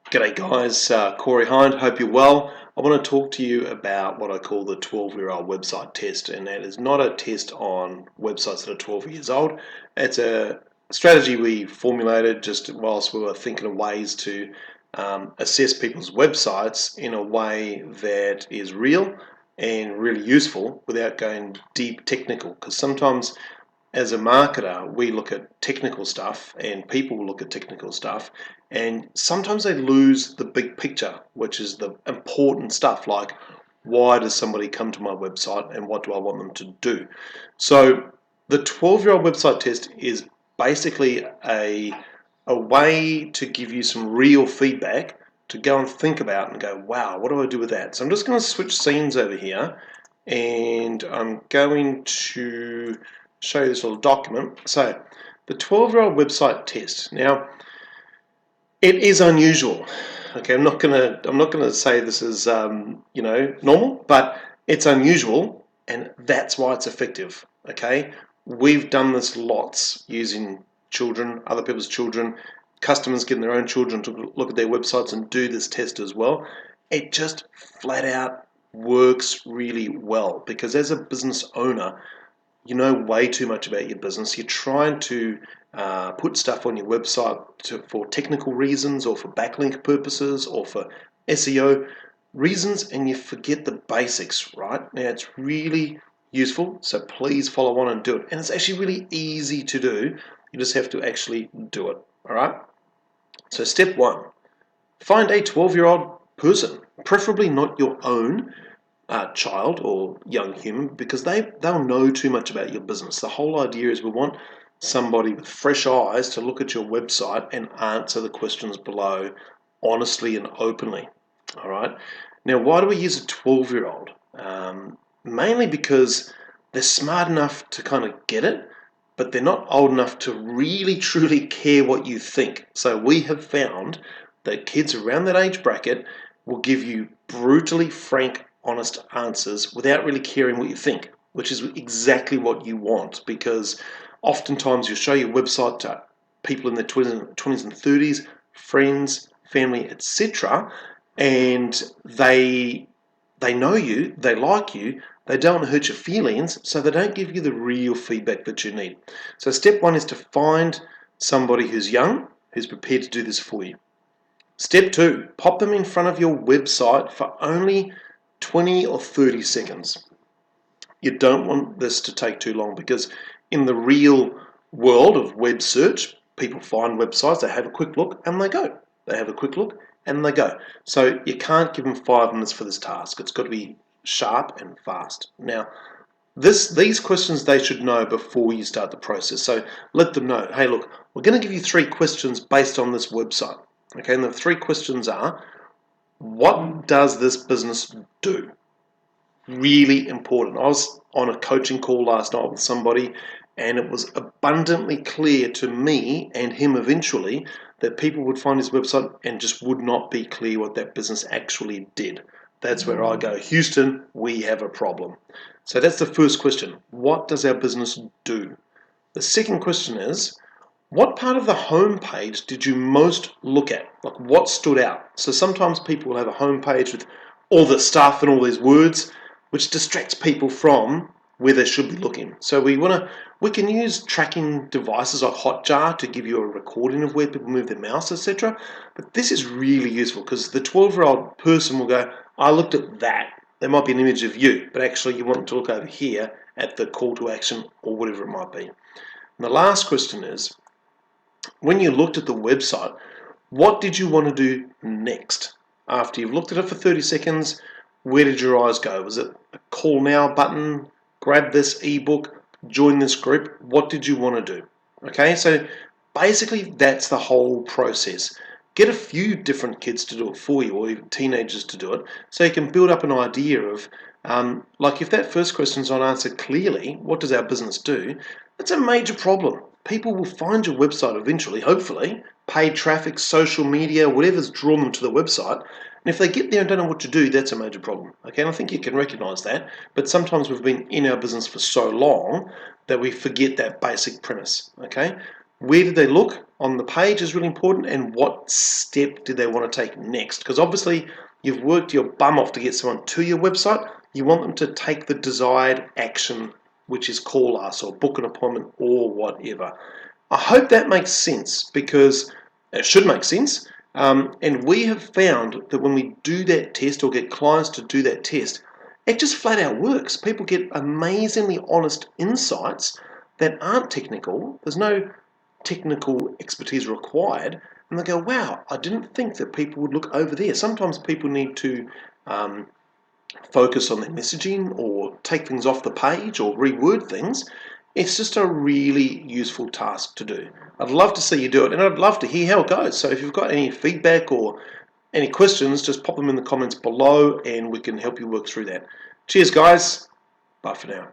G'day guys, Corey Hind, hope you're well. I want to talk to you about what I call the 12-year-old website test, and that is not a test on websites that are 12 years old. It's a strategy we formulated just whilst we were thinking of ways to assess people's websites in a way that is real and really useful without going deep technical, because sometimes as a marketer, we look at technical stuff and people look at technical stuff, and sometimes they lose the big picture, which is the important stuff like why does somebody come to my website and what do I want them to do. So the 12-year-old website test is basically a way to give you some real feedback to go and think about and go, wow, what do I do with that? So I'm just going to switch scenes over here, and I'm going to show you this little document. So the 12-year-old website test. Now, it is unusual. Okay, I'm not gonna say this is normal, but it's unusual, and that's why it's effective. Okay, we've done this lots using children, other people's children, customers getting their own children to look at their websites and do this test as well. It just flat out works really well because as a business owner, you know way too much about your business. You're trying to put stuff on your website for technical reasons or for backlink purposes or for SEO reasons, and you forget the basics, right? Now, it's really useful, so please follow on and do it. And it's actually really easy to do. You just have to actually do it, all right? So step one, find a 12-year-old person, preferably not your own, child or young human, because they'll know too much about your business. The whole idea is we want somebody with fresh eyes to look at your website and answer the questions below honestly and openly. All right. Now, why do we use a 12-year-old? Mainly because they're smart enough to kind of get it, but they're not old enough to really truly care what you think. So we have found that kids around that age bracket will give you brutally frank, honest answers without really caring what you think, which is exactly what you want, because oftentimes you show your website to people in their 20s and 30s, friends, family, etc., and they know you, they like you, they don't hurt your feelings, so they don't give you the real feedback that you need. So step one is to find somebody who's young, who's prepared to do this for you. Step two, pop them in front of your website for only 20 or 30 seconds. You don't want this to take too long, because in the real world of web search, people find websites, they have a quick look and they go. They have a quick look and they go. So you can't give them 5 minutes for this task. It's got to be sharp and fast. Now, these questions they should know before you start the process. So let them know, hey, look, we're going to give you 3 questions based on this website. Okay, and the 3 questions are, what does this business do? Really important. I was on a coaching call last night with somebody, and it was abundantly clear to me and him eventually that people would find his website and just would not be clear what that business actually did. That's where I go, Houston, we have a problem. So that's the first question. What does our business do? The second question is, what part of the home page did you most look at? Like, what stood out? So sometimes people will have a home page with all the stuff and all these words, which distracts people from where they should be looking. So we can use tracking devices like Hotjar to give you a recording of where people move their mouse, etc. But this is really useful because the 12-year-old person will go, I looked at that. There might be an image of you, but actually you want to look over here at the call to action or whatever it might be. And the last question is, when you looked at the website, what did you want to do next? After you've looked at it for 30 seconds, where did your eyes go? Was it a call now button, grab this ebook, join this group? What did you want to do? Okay, so basically that's the whole process. Get a few different kids to do it for you, or even teenagers to do it, so you can build up an idea of, like if that first question's not answered clearly, what does our business do? That's a major problem. People will find your website eventually, hopefully, paid traffic, social media, whatever's drawn them to the website. And if they get there and don't know what to do, that's a major problem. Okay, and I think you can recognize that. But sometimes we've been in our business for so long that we forget that basic premise. Okay, where did they look? on the page is really important, and what step do they want to take next. Because obviously you've worked your bum off to get someone to your website. You want them to take the desired action, which is call us or book an appointment or whatever. I hope that makes sense, because it should make sense. And we have found that when we do that test or get clients to do that test, it just flat out works. People get amazingly honest insights that aren't technical. There's no technical expertise required. And they go, wow, I didn't think that people would look over there. Sometimes people need to focus on their messaging or take things off the page or reword things. It's just a really useful task to do. I'd love to see you do it, and I'd love to hear how it goes. So if you've got any feedback or any questions, just pop them in the comments below and we can help you work through that. Cheers, guys. Bye for now.